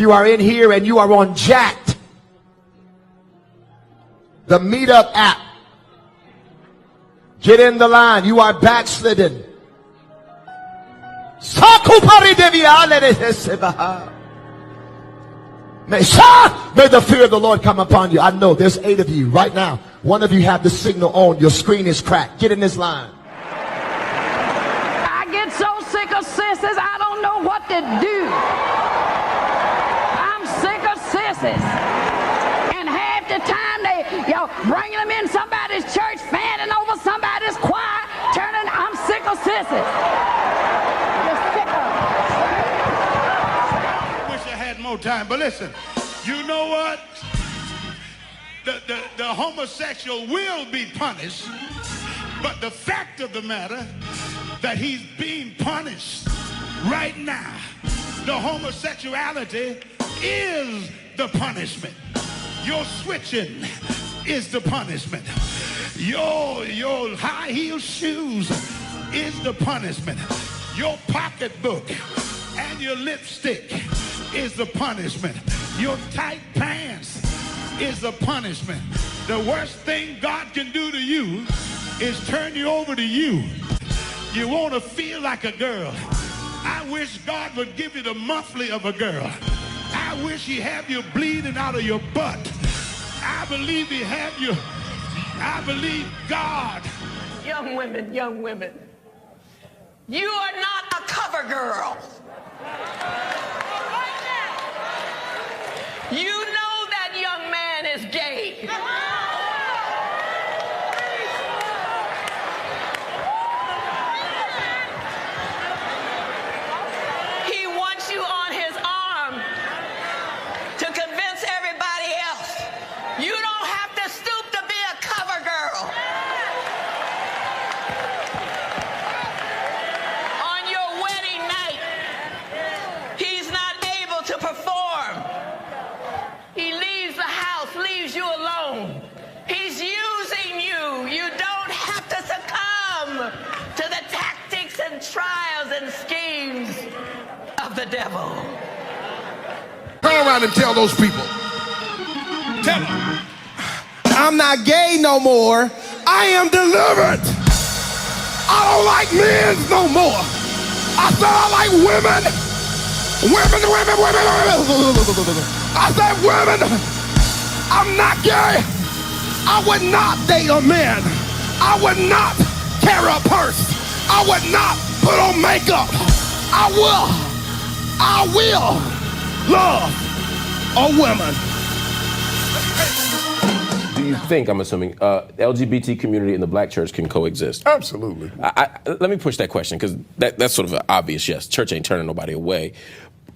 you are in here and you are on Jacked, the Meetup app, get in the line. You are backslidden. May the fear of the Lord come upon you. I know there's 8 of you right now. One of you have the signal on. Your screen is cracked. Get in this line. I get so sick of sissies, I don't know what to do. I'm sick of sissies. And half the time bringing them in somebody's church, fanning over somebody's choir, I'm sick of sissies. Just sick of them. I wish I had more time, but listen, you know what? The homosexual will be punished, but the fact of the matter that he's being punished right now. The homosexuality is the punishment. Your switching is the punishment. Your high heel shoes is the punishment. Your pocketbook and your lipstick is the punishment. Your tight pants is the punishment. The worst thing God can do to you is turn you over to you. You want to feel like a girl. I wish God would give you the monthly of a girl. I wish he have you bleeding out of your butt. I believe he have you. I believe God. Young women, you are not a cover girl. You know that young man is gay. He wants you on his arm to convince everybody else. You don't have to stoop to be a cover girl. On your wedding night, he's not able to perform. He leaves the house, leaves you alone. He's using you. You don't have to succumb to the tactics and trials and schemes of the devil. Turn around and tell those people. Tell them. I'm not gay no more. I am delivered. I don't like men no more. I said I like women. Women. I said women. I'm not gay. I would not date a man. I would not carry a purse. I would not put on makeup. I will love a woman. Do you think, I'm assuming, LGBT community and the black church can coexist? Absolutely. Let me push that question, because that's sort of an obvious yes. Church ain't turning nobody away.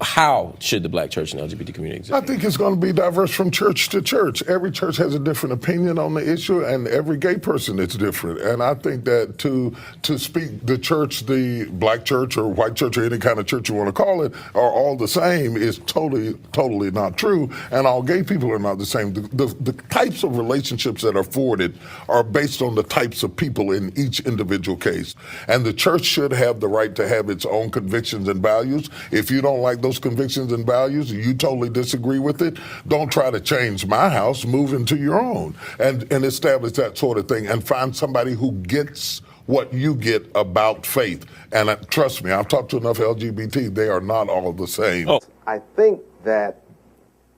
How should the black church and LGBT community exist? I think it's going to be diverse from church to church. Every church has a different opinion on the issue, and every gay person is different. And I think that to speak the church, the black church or white church or any kind of church you want to call it, are all the same is totally not true. And all gay people are not the same. The types of relationships that are afforded are based on the types of people in each individual case. And the church should have the right to have its own convictions and values. If you don't like those convictions and values, you totally disagree with it, don't try to change my house, move into your own and establish that sort of thing and find somebody who gets what you get about faith. And trust me, I've talked to enough LGBT, they are not all the same. Oh. I think that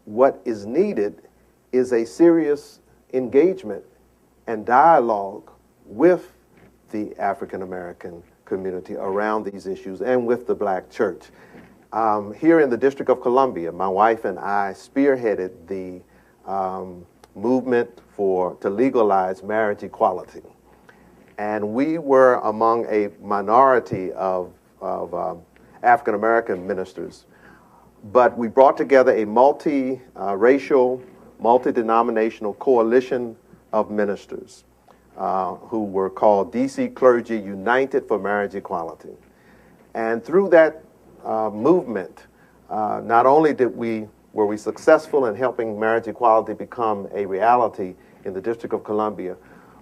what is needed is a serious engagement and dialogue with the African American community around these issues and with the black church. Here in the District of Columbia, my wife and I spearheaded the movement to legalize marriage equality. And we were among a minority of African American ministers. But we brought together a multi-racial, multi-denominational coalition of ministers who were called DC Clergy United for Marriage Equality. And through that movement, not only were we successful in helping marriage equality become a reality in the District of Columbia,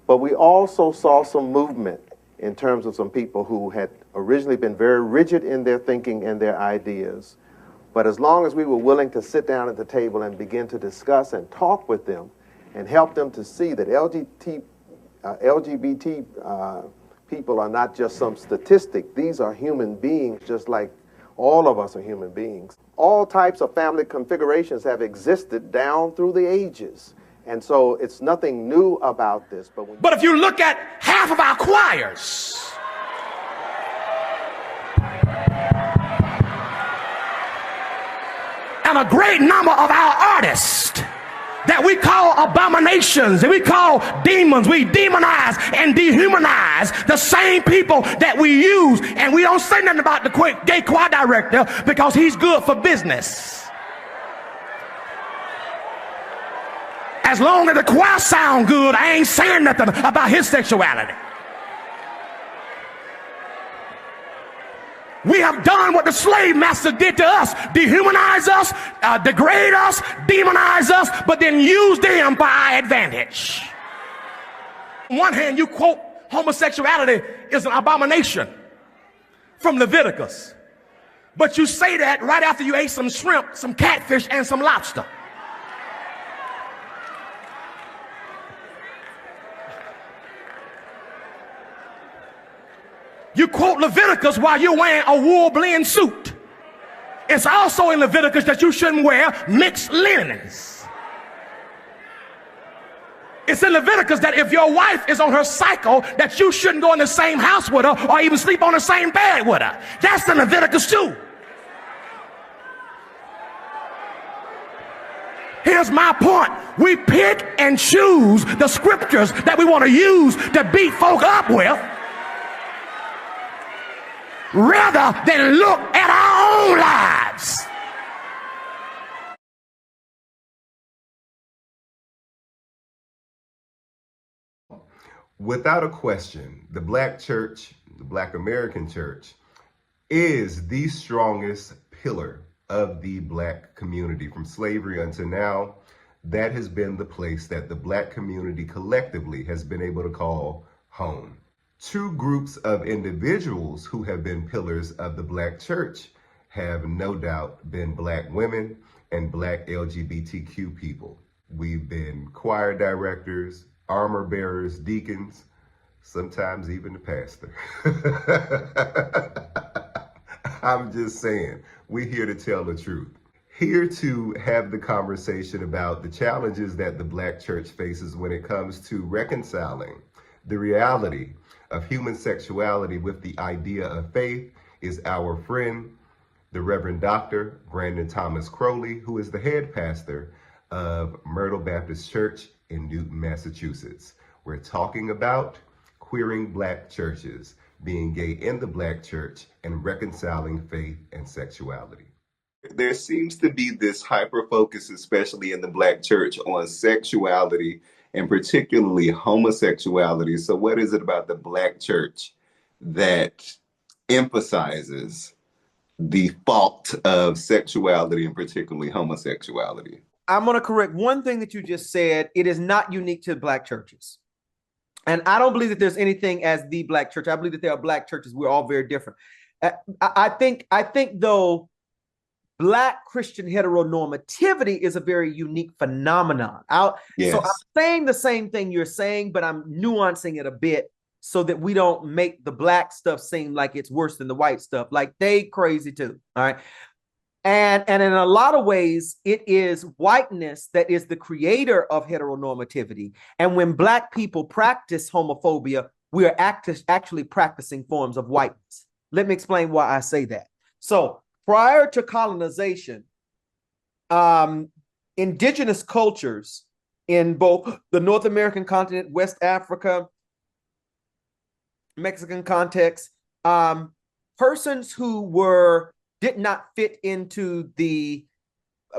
but we also saw some movement in terms of some people who had originally been very rigid in their thinking and their ideas, But as long as we were willing to sit down at the table and begin to discuss and talk with them and help them to see that LGBT people are not just some statistic. These are human beings, just like all of us are human beings. All types of family configurations have existed down through the ages. And so it's nothing new about this. But if you look at half of our choirs, and a great number of our artists that we call abominations and we call demons, we demonize and dehumanize the same people that we use, and we don't say nothing about the gay choir director because he's good for business. As long as the choir sound good, I ain't saying nothing about his sexuality. We have done what the slave master did to us: dehumanize us, degrade us, demonize us, but then use them for our advantage. On one hand, you quote homosexuality is an abomination from Leviticus, but you say that right after you ate some shrimp, some catfish, and some lobster. You quote Leviticus while you're wearing a wool blend suit. It's also in Leviticus that you shouldn't wear mixed linens. It's in Leviticus that if your wife is on her cycle, that you shouldn't go in the same house with her or even sleep on the same bed with her. That's in Leviticus too. Here's my point. We pick and choose the scriptures that we want to use to beat folk up with, rather than look at our own lives. Without a question, the Black church, the Black American church, is the strongest pillar of the Black community. From slavery until now, that has been the place that the Black community collectively has been able to call home. Two groups of individuals who have been pillars of the Black church have no doubt been Black women and Black LGBTQ people. We've been choir directors, armor bearers, deacons, sometimes even the pastor. I'm just saying, we're here to tell the truth. Here to have the conversation about the challenges that the Black church faces when it comes to reconciling the reality of human sexuality with the idea of faith is our friend, the Reverend Dr. Brandon Thomas Crowley, who is the head pastor of Myrtle Baptist Church in Newton, Massachusetts. We're talking about queering Black churches, being gay in the Black church, and reconciling faith and sexuality. There seems to be this hyper focus, especially in the Black church, on sexuality and particularly homosexuality. So what is it about the Black church that emphasizes the fault of sexuality and particularly homosexuality? I'm going to correct one thing that you just said. It is not unique to Black churches. And I don't believe that there's anything as the Black church. I believe that there are Black churches. We're all very different. I think though, Black Christian heteronormativity is a very unique phenomenon. Yes. So I'm saying the same thing you're saying, but I'm nuancing it a bit so that we don't make the Black stuff seem like it's worse than the white stuff. Like they crazy too. All right. And in a lot of ways, it is whiteness that is the creator of heteronormativity. And when Black people practice homophobia, we are actually practicing forms of whiteness. Let me explain why I say that. So prior to colonization, indigenous cultures in both the North American continent, West Africa, Mexican context, persons who did not fit into the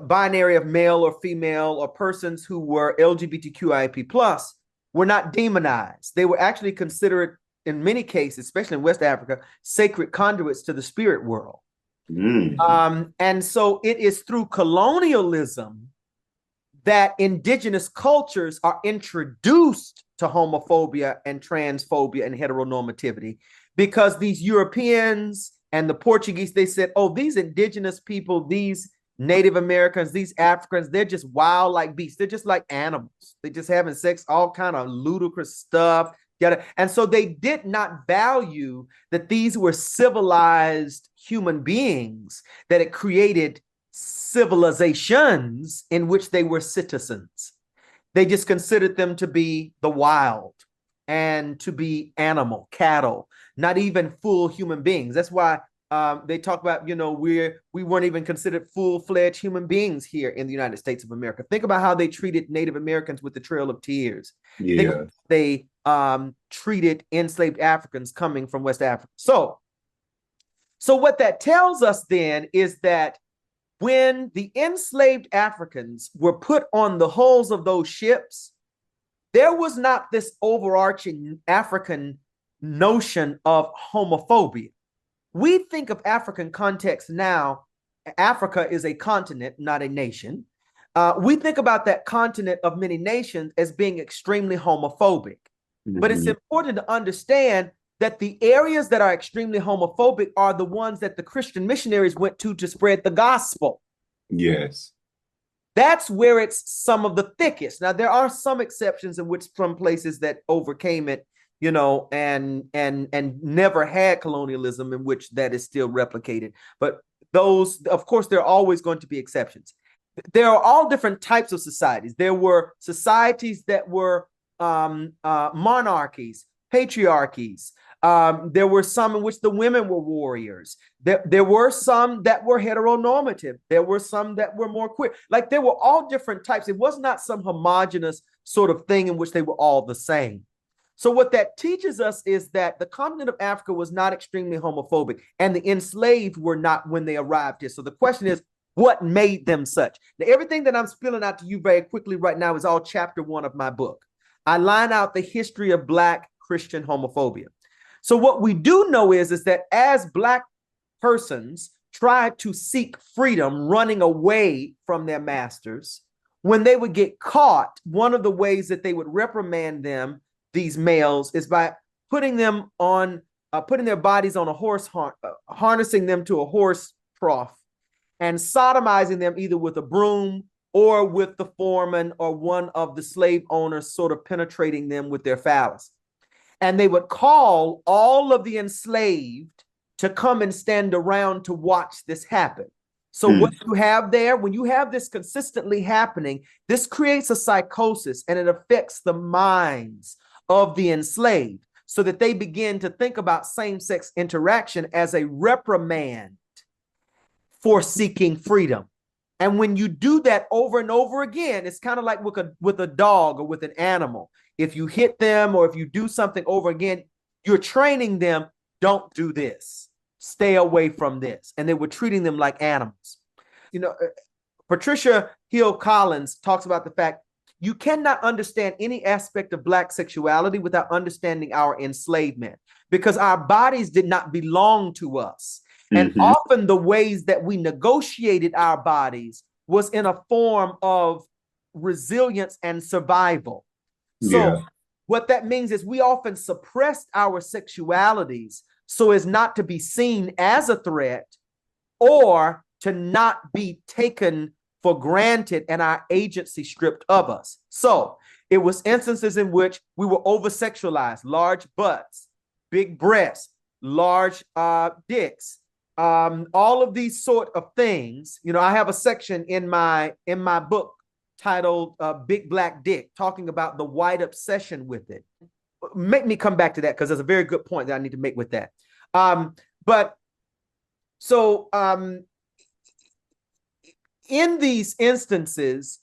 binary of male or female, or persons who were LGBTQIP+ were not demonized. They were actually considered, in many cases, especially in West Africa, sacred conduits to the spirit world. And so it is through colonialism that indigenous cultures are introduced to homophobia and transphobia and heteronormativity, because these Europeans and the Portuguese, they said, oh, these indigenous people, these Native Americans, these Africans, they're just wild like beasts. They're just like animals. They're just having sex, all kind of ludicrous stuff. And so they did not value that these were civilized human beings, that it created civilizations in which they were citizens. They just considered them to be the wild and to be animal, cattle, not even full human beings. That's why they talk about, we weren't even considered full-fledged human beings here in the United States of America. Think about how they treated Native Americans with the Trail of Tears. Yeah. They treated enslaved Africans coming from West Africa. So what that tells us then is that when the enslaved Africans were put on the hulls of those ships, there was not this overarching African notion of homophobia. We think of African context now. Africa is a continent, not a nation. We think about that continent of many nations as being extremely homophobic. Mm-hmm. But it's important to understand that the areas that are extremely homophobic are the ones that the Christian missionaries went to spread the gospel. Yes. That's where it's some of the thickest. Now, there are some exceptions in which some places that overcame it, and never had colonialism, in which that is still replicated. But those, of course, there are always going to be exceptions. There are all different types of societies. There were societies that were monarchies, patriarchies. There were some in which the women were warriors. There were some that were heteronormative. There were some that were more queer. Like, there were all different types. It was not some homogenous sort of thing in which they were all the same. So what that teaches us is that the continent of Africa was not extremely homophobic, and the enslaved were not when they arrived here. So the question is, what made them such? Now, everything that I'm spilling out to you very quickly right now is all chapter 1 of my book. I line out the history of Black Christian homophobia. So what we do know is that as Black persons tried to seek freedom running away from their masters, when they would get caught, one of the ways that they would reprimand them, these males, is by putting them on, putting their bodies on a horse, harnessing them to a horse trough and sodomizing them either with a broom or with the foreman or one of the slave owners sort of penetrating them with their phallus. And they would call all of the enslaved to come and stand around to watch this happen. So what you have there, when you have this consistently happening, this creates a psychosis, and it affects the minds of the enslaved, so that they begin to think about same-sex interaction as a reprimand for seeking freedom. And when you do that over and over again, it's kind of like with a dog or with an animal. If you hit them or if you do something over again, you're training them, don't do this, stay away from this. And they were treating them like animals. Patricia Hill Collins talks about the fact you cannot understand any aspect of Black sexuality without understanding our enslavement, because our bodies did not belong to us. And often the ways that we negotiated our bodies was in a form of resilience and survival. So what that means is we often suppressed our sexualities so as not to be seen as a threat or to not be taken for granted and our agency stripped of us. So it was instances in which we were over-sexualized, large butts, big breasts, large dicks, all of these sort of things. I have a section in my book titled Big Black Dick, talking about the white obsession with it. Make me come back to that, because there's a very good point that I need to make with that. In these instances,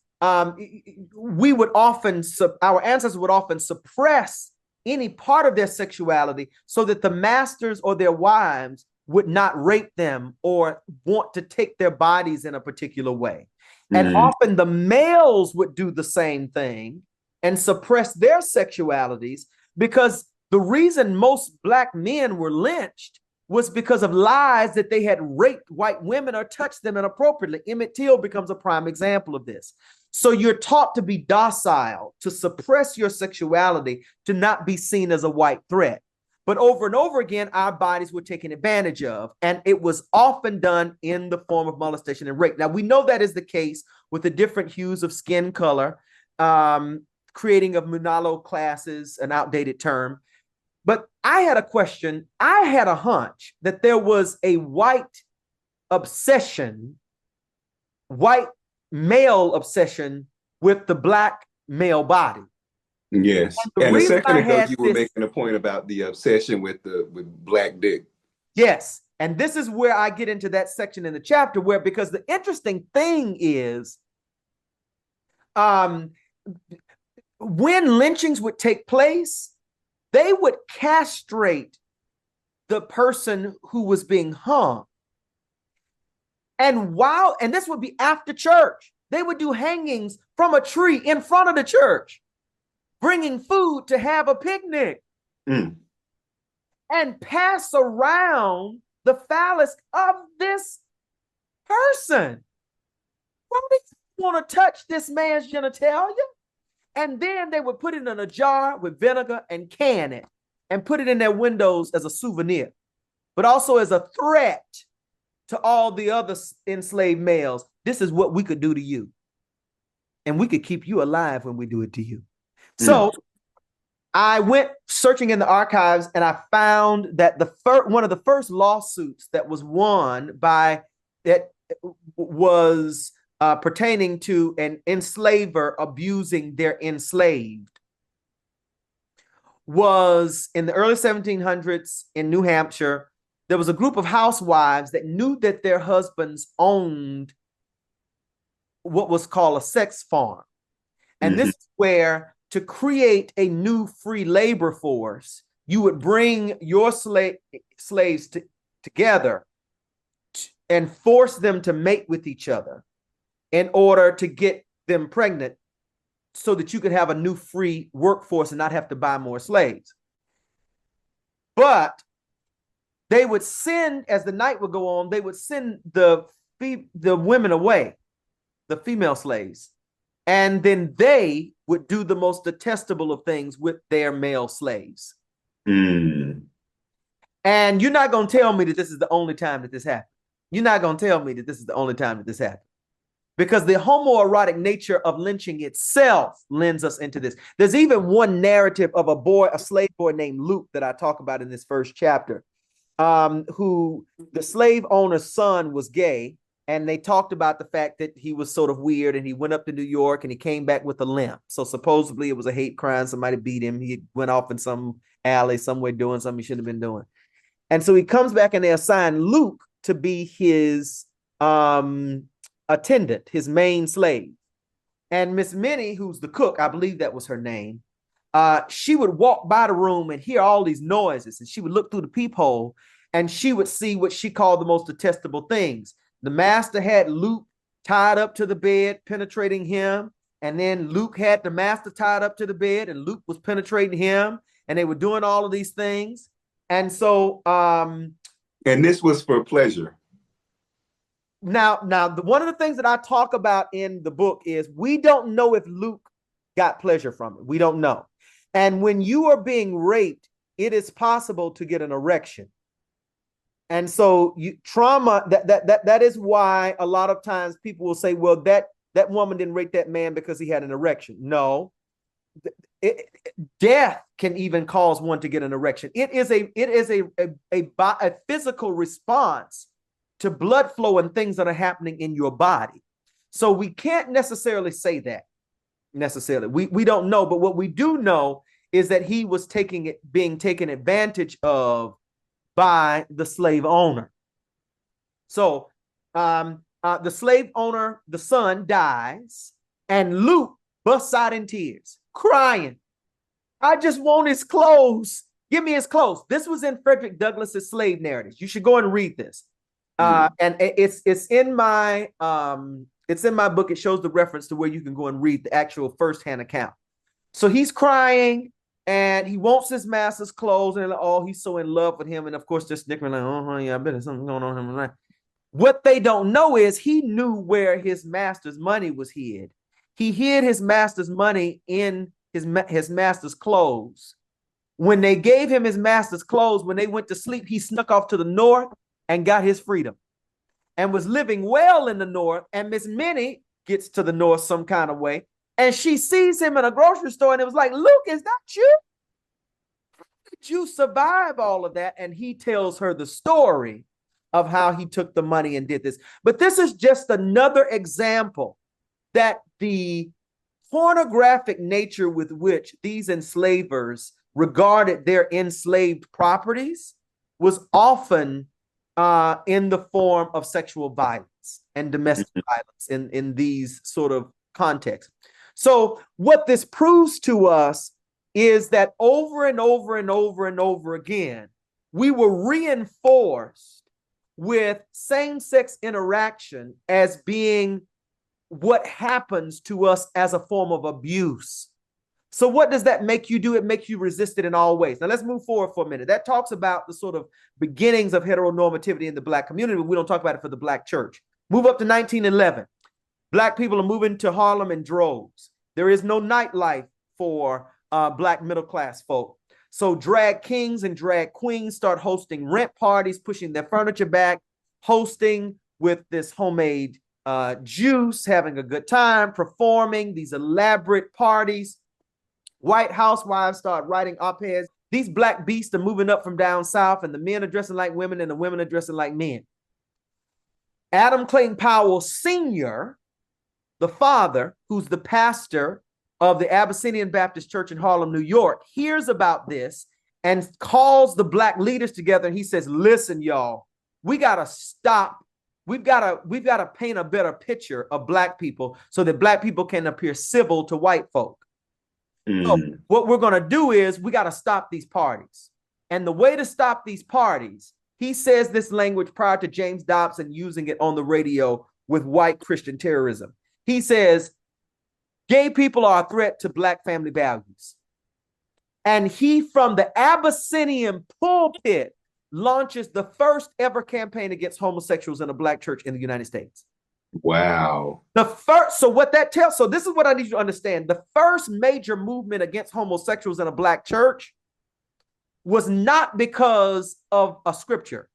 we would often, our ancestors would often suppress any part of their sexuality so that the masters or their wives would not rape them or want to take their bodies in a particular way. And often the males would do the same thing and suppress their sexualities, because the reason most Black men were lynched was because of lies that they had raped white women or touched them inappropriately. Emmett Till becomes a prime example of this. So you're taught to be docile, to suppress your sexuality, to not be seen as a white threat. But over and over again, our bodies were taken advantage of, and it was often done in the form of molestation and rape. Now, we know that is the case with the different hues of skin color, creating of mulatto classes, an outdated term. But I had a question. I had a hunch that there was a white male obsession with the black male body. Yes. And a second ago, you were this, making a point about the obsession with black dick. Yes. And this is where I get into that section in the chapter because the interesting thing is, when lynchings would take place, they would castrate the person who was being hung. And this would be after church, they would do hangings from a tree in front of the church, bringing food to have a picnic, and pass around the phallus of this person. Why do you want to touch this man's genitalia? And then they would put it in a jar with vinegar and can it and put it in their windows as a souvenir, but also as a threat to all the other enslaved males. This is what we could do to you. And we could keep you alive when we do it to you. So I went searching in the archives, and I found that one of the first lawsuits that was won was pertaining to an enslaver abusing their enslaved was in the early 1700s in New Hampshire. There was a group of housewives that knew that their husbands owned what was called a sex farm. And this is where, to create a new free labor force, you would bring your slaves together and force them to mate with each other in order to get them pregnant so that you could have a new free workforce and not have to buy more slaves. But they would send, as the night would go on, they would send the women away, the female slaves, and then they would do the most detestable of things with their male slaves. And you're not going to tell me that this is the only time that this happened. You're not going to tell me that this is the only time that this happened. Because the homoerotic nature of lynching itself lends us into this. There's even one narrative of a slave boy named Luke that I talk about in this first chapter, who the slave owner's son was gay. And they talked about the fact that he was sort of weird, and he went up to New York and he came back with a limp. So supposedly it was a hate crime. Somebody beat him. He went off in some alley somewhere doing something he shouldn't have been doing. And so he comes back and they assign Luke to be his attendant, his main slave. And Miss Minnie, who's the cook, I believe that was her name, she would walk by the room and hear all these noises. And she would look through the peephole and she would see what she called the most detestable things. The master had Luke tied up to the bed, penetrating him. And then Luke had the master tied up to the bed, and Luke was penetrating him. And they were doing all of these things. And so... and this was for pleasure. Now, one of the things that I talk about in the book is we don't know if Luke got pleasure from it. We don't know. And when you are being raped, it is possible to get an erection. And so trauma, that is why a lot of times people will say, well, that woman didn't rape that man because he had an erection. No, death can even cause one to get an erection. It is a physical response to blood flow and things that are happening in your body. So we can't necessarily say that necessarily. We don't know, but what we do know is that he was being taken advantage of by the slave owner. So the slave owner, the son, dies, and Luke busts out in tears, crying, I just want his clothes. Give me his clothes. This was in Frederick Douglass's slave narratives. You should go and read this. And it's in my book. It shows the reference to where you can go and read the actual firsthand account. So he's crying and he wants his master's clothes, and he's so in love with him. And of course, just snickering like, yeah, I bet there's something going on in my life. What they don't know is he knew where his master's money was hid. He hid his master's money in his master's clothes When they gave him his master's clothes, when they went to sleep, he snuck off to the north and got his freedom and was living well in the north. And Miss Minnie gets to the north some kind of way, and she sees him in a grocery store, and it was like, Luke, is that you? How did you survive all of that? And he tells her the story of how he took the money and did this. But this is just another example that the pornographic nature with which these enslavers regarded their enslaved properties was often in the form of sexual violence and domestic violence in these sort of contexts. So what this proves to us is that over and over and over and over again, we were reinforced with same-sex interaction as being what happens to us as a form of abuse. So what does that make you do? It makes you resist it in all ways. Now let's move forward for a minute. That talks about the sort of beginnings of heteronormativity in the Black community, but we don't talk about it for the Black church. Move up to 1911. Black people are moving to Harlem in droves. There is no nightlife for Black middle-class folk. So drag kings and drag queens start hosting rent parties, pushing their furniture back, hosting with this homemade juice, having a good time, performing these elaborate parties. White housewives start writing op-eds. These Black beasts are moving up from down south, and the men are dressing like women and the women are dressing like men. Adam Clayton Powell Sr., the father, who's the pastor of the Abyssinian Baptist Church in Harlem, New York, hears about this and calls the Black leaders together. And he says, listen, y'all, we got to stop. We've got to paint a better picture of Black people so that Black people can appear civil to white folk. So what we're going to do is we got to stop these parties. And the way to stop these parties, he says this language prior to James Dobson using it on the radio with white Christian terrorism. He says, gay people are a threat to Black family values. And he, from the Abyssinian pulpit, launches the first ever campaign against homosexuals in a Black church in the United States. Wow. So what that tells, so this is what I need you to understand. The first major movement against homosexuals in a Black church was not because of a scripture.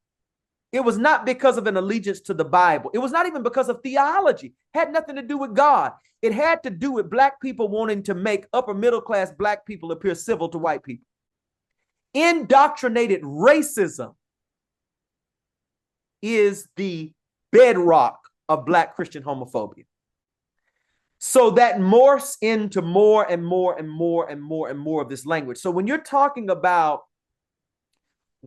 It was not because of an allegiance to the Bible. It was not even because of theology. It had nothing to do with God. It had to do with Black people wanting to make upper middle class Black people appear civil to white people. Indoctrinated racism is the bedrock of Black Christian homophobia. So that morphs into more and more and more and more and more of this language. So when you're talking about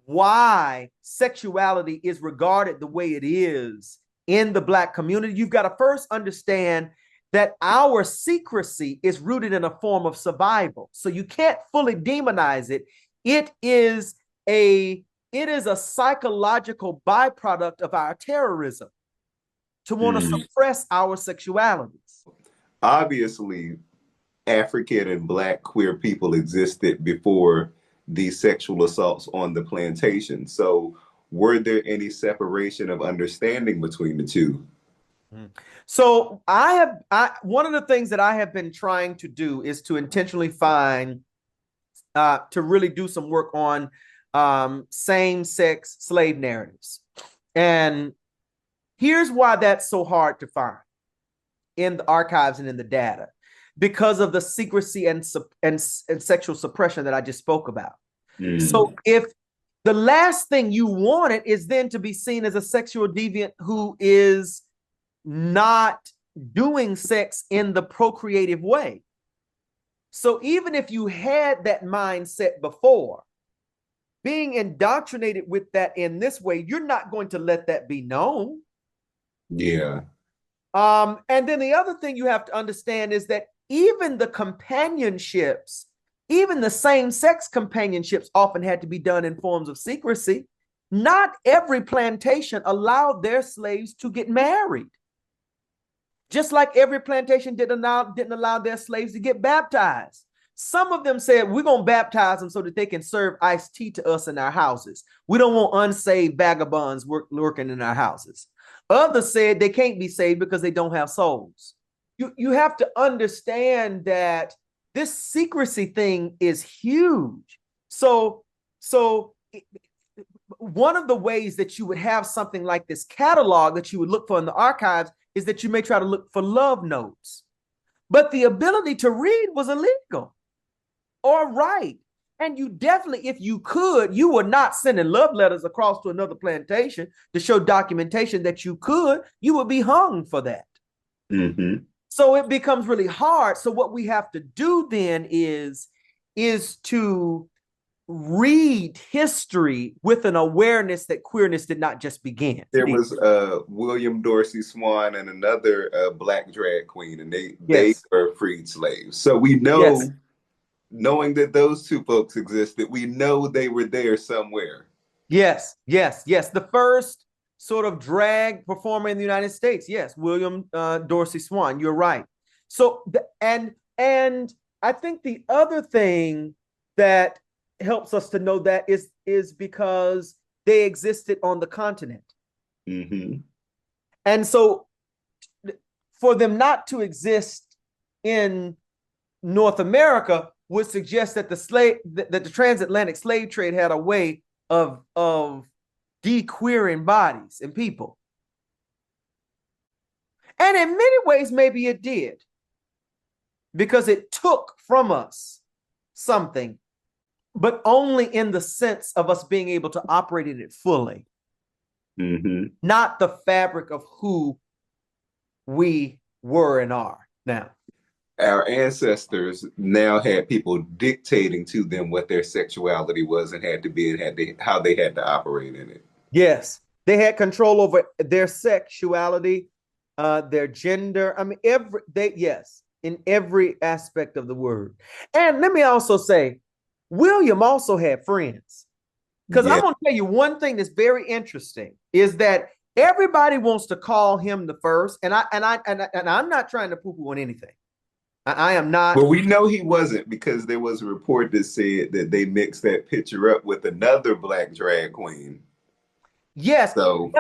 why sexuality is regarded the way it is in the Black community, you've got to first understand that our secrecy is rooted in a form of survival. So you can't fully demonize it. It is a psychological byproduct of our terrorism to want to suppress our sexualities. Obviously, African and Black queer people existed before these sexual assaults on the plantation. So were there any separation of understanding between the two? So one of the things that I have been trying to do is to intentionally find, to really do some work on same-sex slave narratives. And here's why that's so hard to find in the archives and in the data, because of the secrecy and sexual suppression that I just spoke about. So if the last thing you wanted is then to be seen as a sexual deviant who is not doing sex in the procreative way. So even if you had that mindset before, being indoctrinated with that in this way, you're not going to let that be known. Yeah. And then the other thing you have to understand is that even the companionships, even the same-sex companionships often had to be done in forms of secrecy. Not every plantation allowed their slaves to get married. Just like every plantation didn't allow their slaves to get baptized. Some of them said, we're going to baptize them so that they can serve iced tea to us in our houses. We don't want unsaved vagabonds working in our houses. Others said they can't be saved because they don't have souls. You have to understand that this secrecy thing is huge. So, one of the ways that you would have something like this catalog that you would look for in the archives is that you may try to look for love notes. But the ability to read was illegal or write. And you definitely, if you could, you were not sending love letters across to another plantation to show documentation that you could. You would be hung for that. Mm-hmm. So it becomes really hard. So what we have to do then is to read history with an awareness that queerness did not just begin. There was William Dorsey Swann and another black drag queen, and they were freed slaves. So we know, knowing that those two folks existed, we know they were there somewhere. Yes. The first sort of drag performer in the United States. Yes, William Dorsey Swann. You're right. So and I think the other thing that helps us to know that is because they existed on the continent. Mm-hmm. And so for them not to exist in North America would suggest that the transatlantic slave trade had a way of de-queering bodies and people. And in many ways, maybe it did, because it took from us something, but only in the sense of us being able to operate in it fully. Mm-hmm. Not the fabric of who we were and are now. Our ancestors now had people dictating to them what their sexuality was and had to be, and how they had to operate in it. Yes, they had control over their sexuality, their gender. I mean, in every aspect of the word. And let me also say, William also had friends. Because I'm going to tell you one thing that's very interesting is that everybody wants to call him the first, and I'm not trying to poo-poo on anything. I am not. Well, we know he wasn't, because there was a report that said that they mixed that picture up with another black drag queen. Yes. So,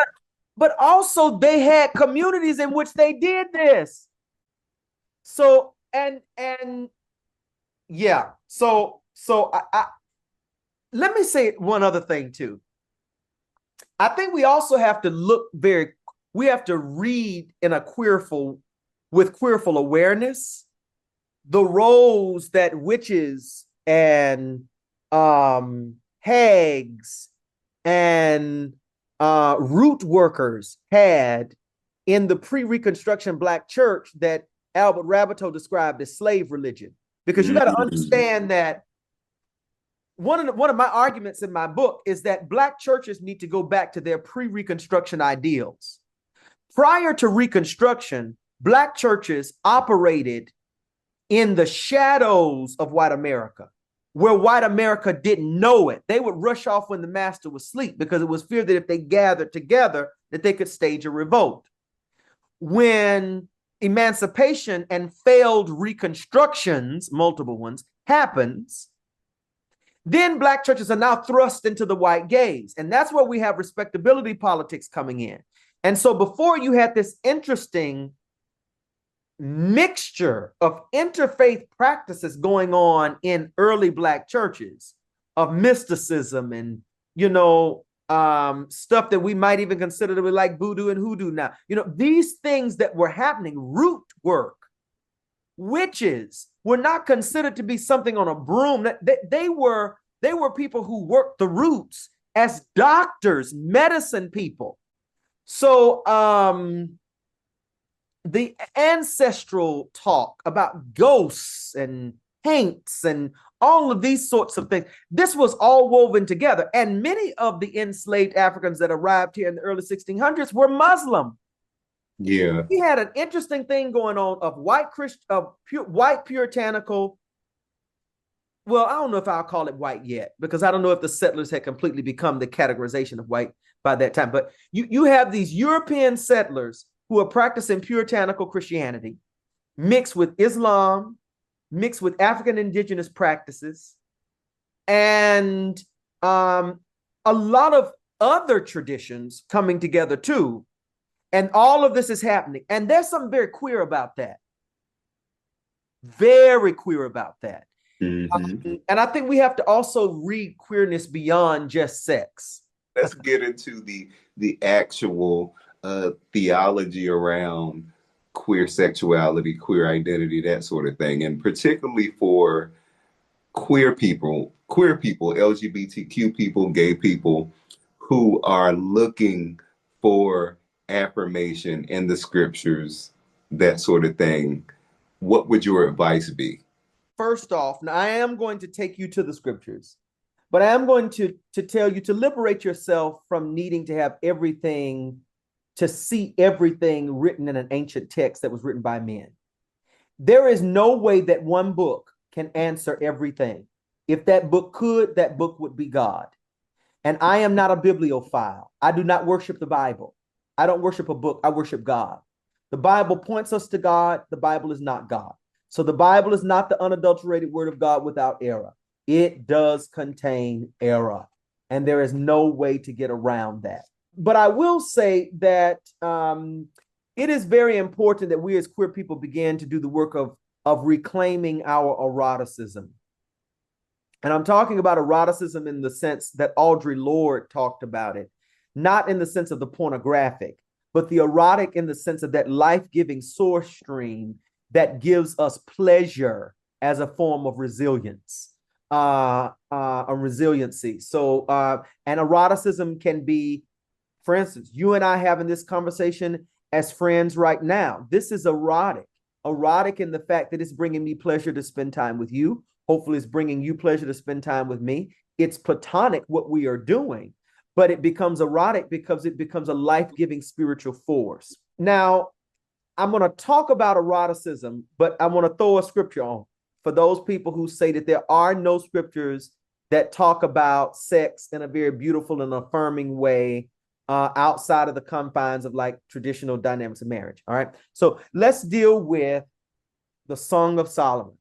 but also they had communities in which they did this. So I let me say one other thing too. I think we also have to we have to read with queerful awareness the roles that witches and hags and root workers had in the pre-Reconstruction Black church that Albert Rabbitoe described as slave religion. Because you got to understand that one of my arguments in my book is that Black churches need to go back to their pre-Reconstruction ideals. Prior to Reconstruction, Black churches operated in the shadows of white America, where white America didn't know it. They would rush off when the master was asleep because it was feared that if they gathered together, that they could stage a revolt. When emancipation and failed reconstructions, multiple ones, happens, then Black churches are now thrust into the white gaze. And that's where we have respectability politics coming in. And so before, you had this interesting mixture of interfaith practices going on in early Black churches of mysticism and, stuff that we might even consider to be like voodoo and hoodoo now. These things that were happening, root work, witches were not considered to be something on a broom. They were people who worked the roots as doctors, medicine people. So the ancestral talk about ghosts and paints and all of these sorts of things, this was all woven together. And many of the enslaved Africans that arrived here in the early 1600s were Muslim. Yeah. We had an interesting thing going on of white puritanical. Well, I don't know if I'll call it white yet, because I don't know if the settlers had completely become the categorization of white by that time. But you have these European settlers who are practicing puritanical Christianity, mixed with Islam, mixed with African indigenous practices, and a lot of other traditions coming together too. And all of this is happening. And there's something very queer about that. Very queer about that. And I think we have to also read queerness beyond just sex. Let's get into the actual theology around queer sexuality, queer identity, that sort of thing, and particularly for queer people, LGBTQ people, gay people who are looking for affirmation in the scriptures, that sort of thing. What would your advice be? First off, now I am going to take you to the scriptures, but I am going to tell you to liberate yourself from needing to have everything, to see everything written in an ancient text that was written by men. There is no way that one book can answer everything. If that book could, that book would be God. And I am not a bibliophile. I do not worship the Bible. I don't worship a book. I worship God. The Bible points us to God. The Bible is not God. So the Bible is not the unadulterated word of God without error. It does contain error, and there is no way to get around that. But I will say that it is very important that we as queer people begin to do the work of reclaiming our eroticism. And I'm talking about eroticism in the sense that Audre Lorde talked about it, not in the sense of the pornographic, but the erotic in the sense of that life-giving source stream that gives us pleasure as a form of resilience, a resiliency. So, and eroticism can be, for instance, you and I having this conversation as friends right now. This is erotic in the fact that it's bringing me pleasure to spend time with you. Hopefully it's bringing you pleasure to spend time with me. It's platonic what we are doing, but it becomes erotic because it becomes a life-giving spiritual force. Now, I'm going to talk about eroticism, but I want to throw a scripture on for those people who say that there are no scriptures that talk about sex in a very beautiful and affirming way outside of the confines of like traditional dynamics of marriage. All right. So let's deal with the Song of Solomon.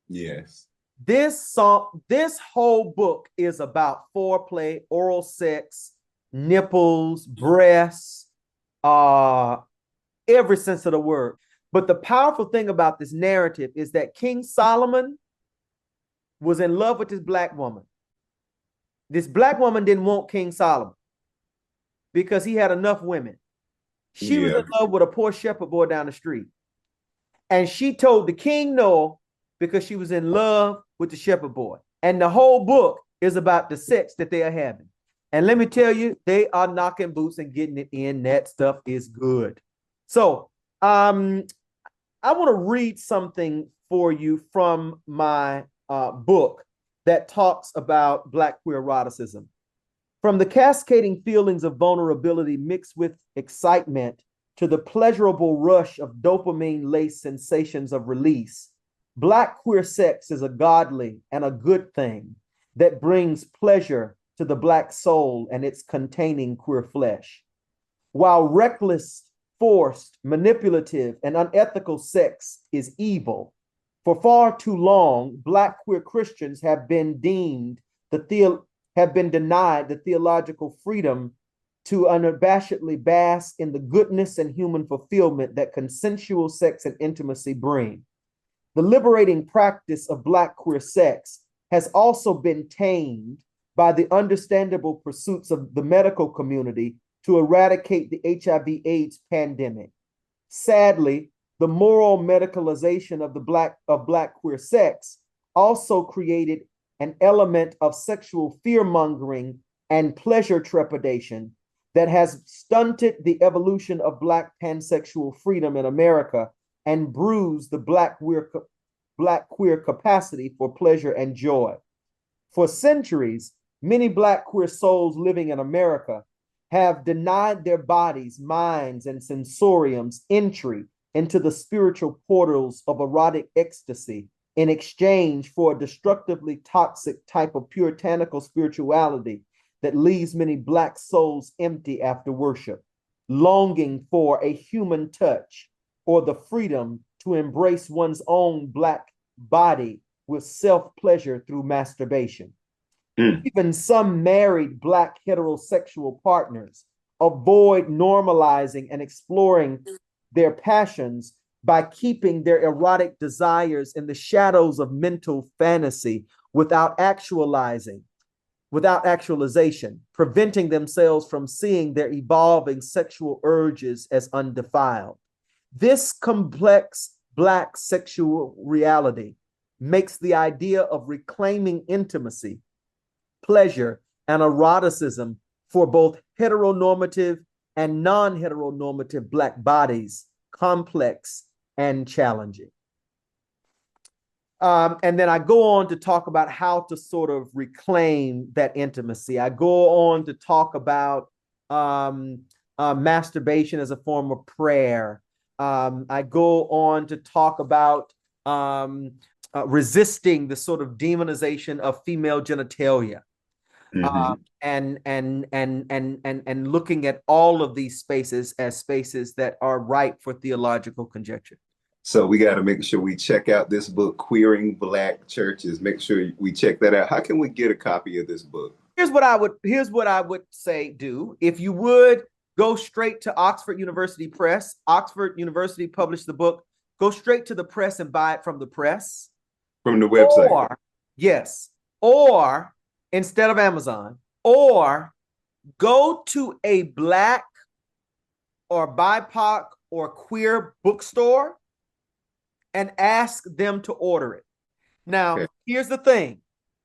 Yes. This whole book is about foreplay, oral sex, nipples, breasts, every sense of the word. But the powerful thing about this narrative is that King Solomon was in love with this black woman. This black woman didn't want King Solomon because he had enough women. She was in love with a poor shepherd boy down the street. And she told the king no because she was in love with the shepherd boy. And the whole book is about the sex that they are having. And let me tell you, they are knocking boots and getting it in. That stuff is good. So I want to read something for you from my book that talks about Black queer eroticism. From the cascading feelings of vulnerability mixed with excitement to the pleasurable rush of dopamine-laced sensations of release, Black queer sex is a godly and a good thing that brings pleasure to the Black soul and its containing queer flesh. While reckless, forced, manipulative, and unethical sex is evil, for far too long, Black queer Christians have been denied the theological freedom to unabashedly bask in the goodness and human fulfillment that consensual sex and intimacy bring. The liberating practice of Black queer sex has also been tamed by the understandable pursuits of the medical community to eradicate the HIV/AIDS pandemic. Sadly, the moral medicalization of Black queer sex also created an element of sexual fear-mongering and pleasure trepidation that has stunted the evolution of Black pansexual freedom in America and bruised the Black queer capacity for pleasure and joy. For centuries, many Black queer souls living in America have denied their bodies, minds, and sensoriums entry into the spiritual portals of erotic ecstasy in exchange for a destructively toxic type of puritanical spirituality that leaves many Black souls empty after worship, longing for a human touch or the freedom to embrace one's own Black body with self-pleasure through masturbation. Even some married Black heterosexual partners avoid normalizing and exploring their passions by keeping their erotic desires in the shadows of mental fantasy without actualization, preventing themselves from seeing their evolving sexual urges as undefiled. This complex Black sexual reality makes the idea of reclaiming intimacy, pleasure, and eroticism for both heteronormative and non-heteronormative Black bodies complex and challenging. And then I go on to talk about how to sort of reclaim that intimacy. I go on to talk about masturbation as a form of prayer. I go on to talk about resisting the sort of demonization of female genitalia. And looking at all of these spaces as spaces that are ripe for theological conjecture. So we got to make sure we check out this book, Queering Black Churches. Make sure we check that out. How can we get a copy of this book? Here's what I would say do. If you would go straight to Oxford University Press. Oxford University published the book. Go straight to the press and buy it from the press. From the website. Or instead of Amazon, or go to a Black or BIPOC or queer bookstore and ask them to order it. Now, Here's the thing.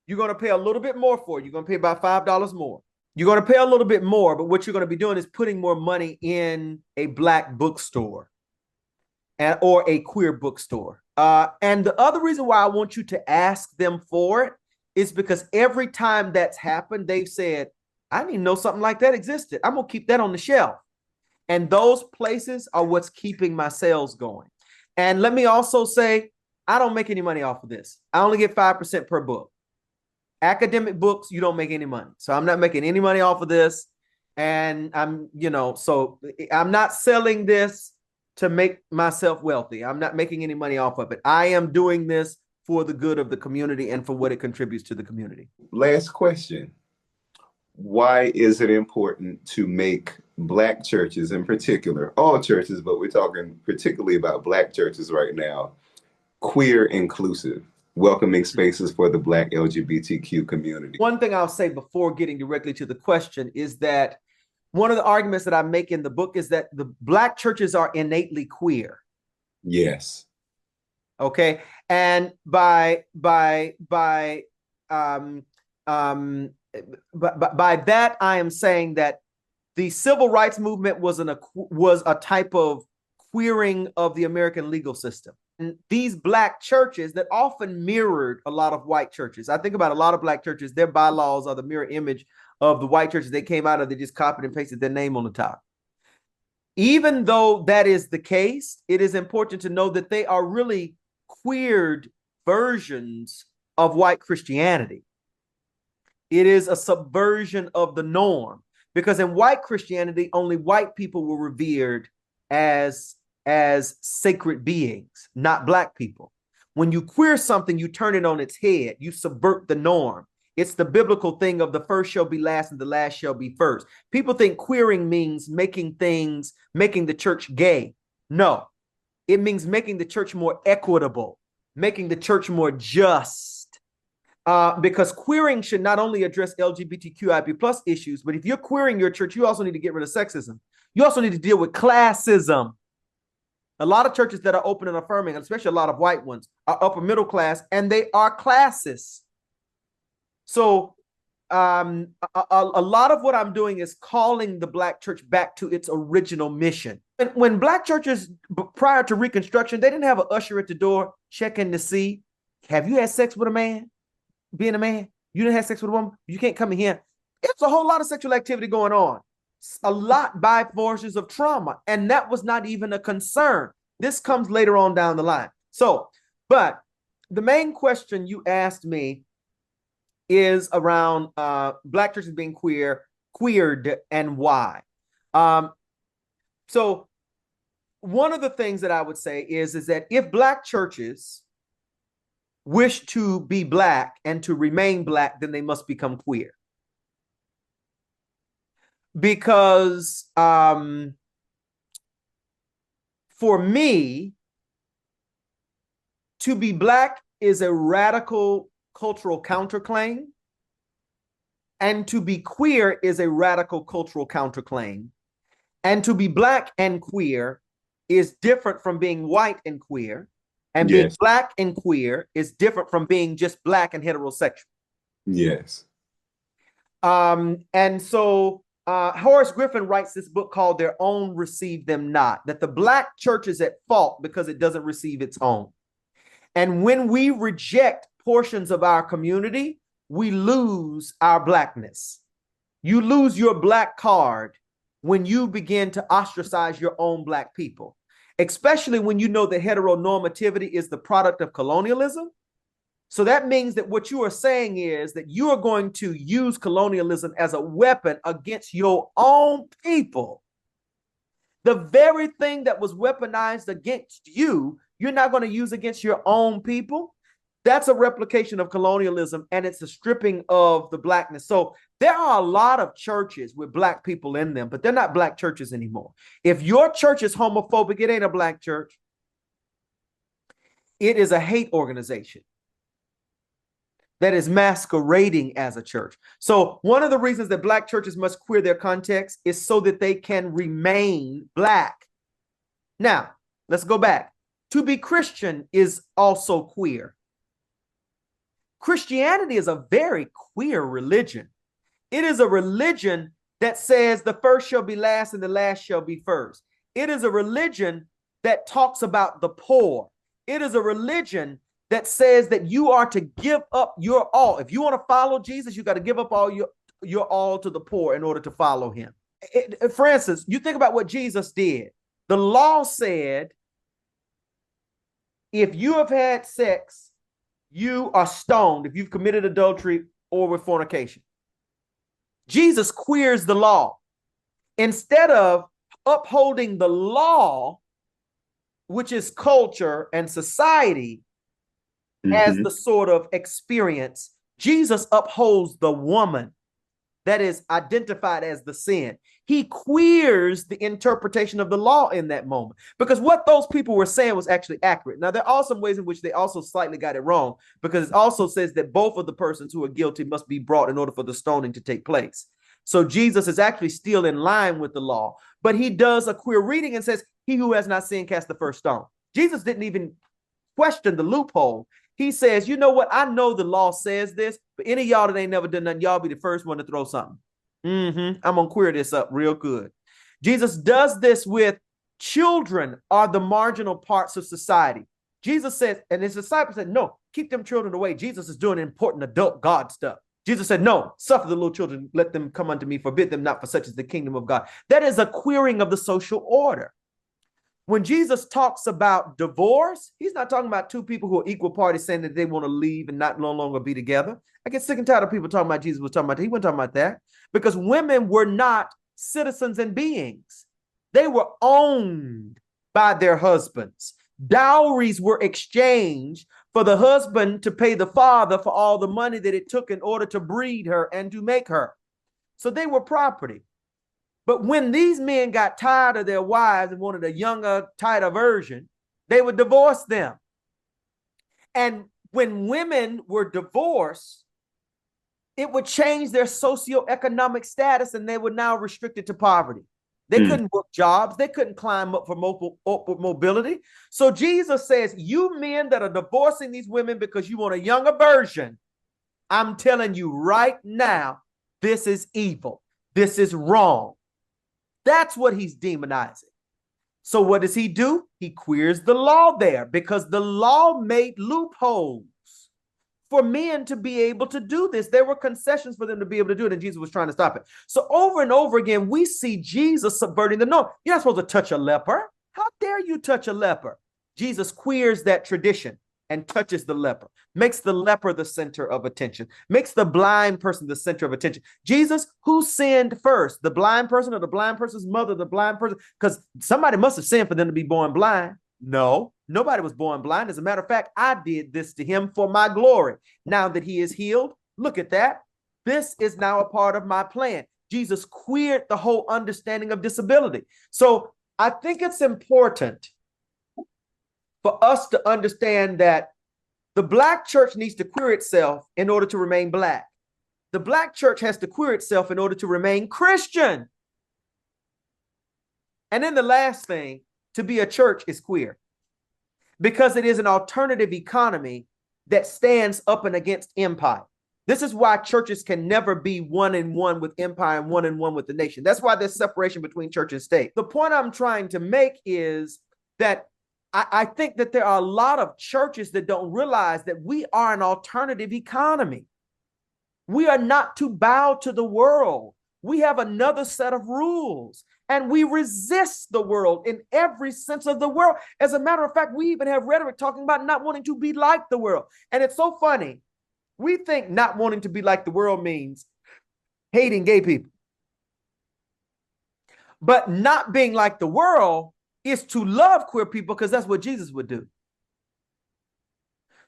You're going to pay a little bit more for it. You're going to pay about $5 more. You're going to pay a little bit more, but what you're going to be doing is putting more money in a Black bookstore or a queer bookstore. And the other reason why I want you to ask them for it is because every time that's happened, they've said, I didn't even know something like that existed. I'm going to keep that on the shelf. And those places are what's keeping my sales going. And let me also say, I don't make any money off of this. I only get 5% per book. Academic books, you don't make any money. So I'm not making any money off of this. And so I'm not selling this to make myself wealthy. I'm not making any money off of it. I am doing this for the good of the community and for what it contributes to the community. Last question. Why is it important to make Black churches in particular, all churches, but we're talking particularly about Black churches right now, queer inclusive, welcoming spaces for the Black LGBTQ community? One thing I'll say before getting directly to the question is that one of the arguments that I make in the book is that the Black churches are innately queer. Yes. Okay. And by that, I am saying that the civil rights movement was a type of queering of the American legal system. And these Black churches that often mirrored a lot of white churches. I think about a lot of Black churches, their bylaws are the mirror image of the white churches they came out of. They just copied and pasted their name on the top. Even though that is the case, it is important to know that they are really queered versions of white Christianity. It is a subversion of the norm, because in white Christianity, only white people were revered as sacred beings, not Black people. When you queer something, you turn it on its head. You subvert the norm. It's the biblical thing of the first shall be last and the last shall be first. People think queering means making the church gay. No, it means making the church more equitable, making the church more just. Because queering should not only address LGBTQIP plus issues, but if you're queering your church, you also need to get rid of sexism. You also need to deal with classism. A lot of churches that are open and affirming, especially a lot of white ones, are upper middle class, and they are classist. So a lot of what I'm doing is calling the Black church back to its original mission. And when Black churches, prior to Reconstruction, they didn't have an usher at the door checking to see, have you had sex with a man? Being a man, you didn't have sex with a woman, you can't come in here. It's a whole lot of sexual activity going on. A lot by forces of trauma. And that was not even a concern. This comes later on down the line. So, but the main question you asked me is around Black churches being queered and why. So one of the things that I would say is that if Black churches wish to be Black and to remain Black, then they must become queer. Because for me, To be black is a radical cultural counterclaim, and to be queer is a radical cultural counterclaim. And to be black and queer is different from being white and queer. And being black and queer is different from being just black and heterosexual. Yes. And so Horace Griffin writes this book called Their Own Receive Them Not, that the black church is at fault because it doesn't receive its own. And when we reject portions of our community, we lose our blackness. You lose your black card when you begin to ostracize your own black people, especially when you know that heteronormativity is the product of colonialism. So that means that what you are saying is that you are going to use colonialism as a weapon against your own people. The very thing that was weaponized against you, you're not going to use against your own people. That's a replication of colonialism, and it's a stripping of the blackness. So there are a lot of churches with black people in them, but they're not black churches anymore. If your church is homophobic, it ain't a black church. It is a hate organization that is masquerading as a church. So one of the reasons that black churches must queer their context is so that they can remain black. Now, let's go back. To be Christian is also queer. Christianity is a very queer religion. It is a religion that says the first shall be last and the last shall be first. It is a religion that talks about the poor. It is a religion that says that you are to give up your all. If you want to follow Jesus, you got to give up all your all to the poor in order to follow him. For instance, you think about what Jesus did. The law said, if you have had sex, you are stoned if you've committed adultery or with fornication. Jesus queers the law. Instead of upholding the law, which is culture and society, as the sort of experience, Jesus upholds the woman that is identified as the sin. He queers the interpretation of the law in that moment, because what those people were saying was actually accurate. Now, there are some ways in which they also slightly got it wrong, because it also says that both of the persons who are guilty must be brought in order for the stoning to take place. So Jesus is actually still in line with the law, but he does a queer reading and says, he who has not sinned cast the first stone. Jesus didn't even question the loophole. He says, you know what? I know the law says this, but any of y'all that ain't never done nothing, y'all be the first one to throw something. I'm going to queer this up real good. Jesus does this with children are the marginal parts of society. Jesus says, and his disciples said, no, keep them children away. Jesus is doing important adult God stuff. Jesus said, no, suffer the little children, let them come unto me, forbid them not, for such is the kingdom of God. That is a queering of the social order. When Jesus talks about divorce, he's not talking about two people who are equal parties saying that they want to leave and no longer be together. I get sick and tired of people talking about Jesus was talking about that. He wasn't talking about that, because women were not citizens and beings. They were owned by their husbands. Dowries were exchanged for the husband to pay the father for all the money that it took in order to breed her and to make her. So they were property. But when these men got tired of their wives and wanted a younger, tighter version, they would divorce them. And when women were divorced, it would change their socioeconomic status, and they were now restricted to poverty. They couldn't work jobs. They couldn't climb up for upward mobility. So Jesus says, you men that are divorcing these women because you want a younger version, I'm telling you right now, this is evil. This is wrong. That's what he's demonizing. So what does he do? He queers the law there, because the law made loopholes for men to be able to do this. There were concessions for them to be able to do it, and Jesus was trying to stop it. So over and over again, we see Jesus subverting the norm. You're not supposed to touch a leper. How dare you touch a leper? Jesus queers that tradition and touches the leper, makes the leper the center of attention, makes the blind person the center of attention. Jesus, who sinned first? The blind person, or the blind person's mother, the blind person? Because somebody must have sinned for them to be born blind. No, nobody was born blind. As a matter of fact, I did this to him for my glory. Now that he is healed, look at that. This is now a part of my plan. Jesus queered the whole understanding of disability. So I think it's important for us to understand that the black church needs to queer itself in order to remain black. The black church has to queer itself in order to remain Christian. And then the last thing, to be a church is queer, because it is an alternative economy that stands up and against empire. This is why churches can never be one in one with empire and one in one with the nation. That's why there's separation between church and state. The point I'm trying to make is that I think that there are a lot of churches that don't realize that we are an alternative economy. We are not to bow to the world. We have another set of rules, and we resist the world in every sense of the word. As a matter of fact, we even have rhetoric talking about not wanting to be like the world. And it's so funny. We think not wanting to be like the world means hating gay people. But not being like the world is to love queer people, because that's what Jesus would do.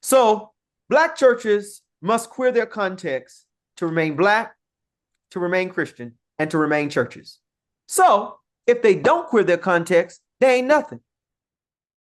So black churches must queer their context to remain black, to remain Christian, and to remain churches. So if they don't queer their context, they ain't nothing.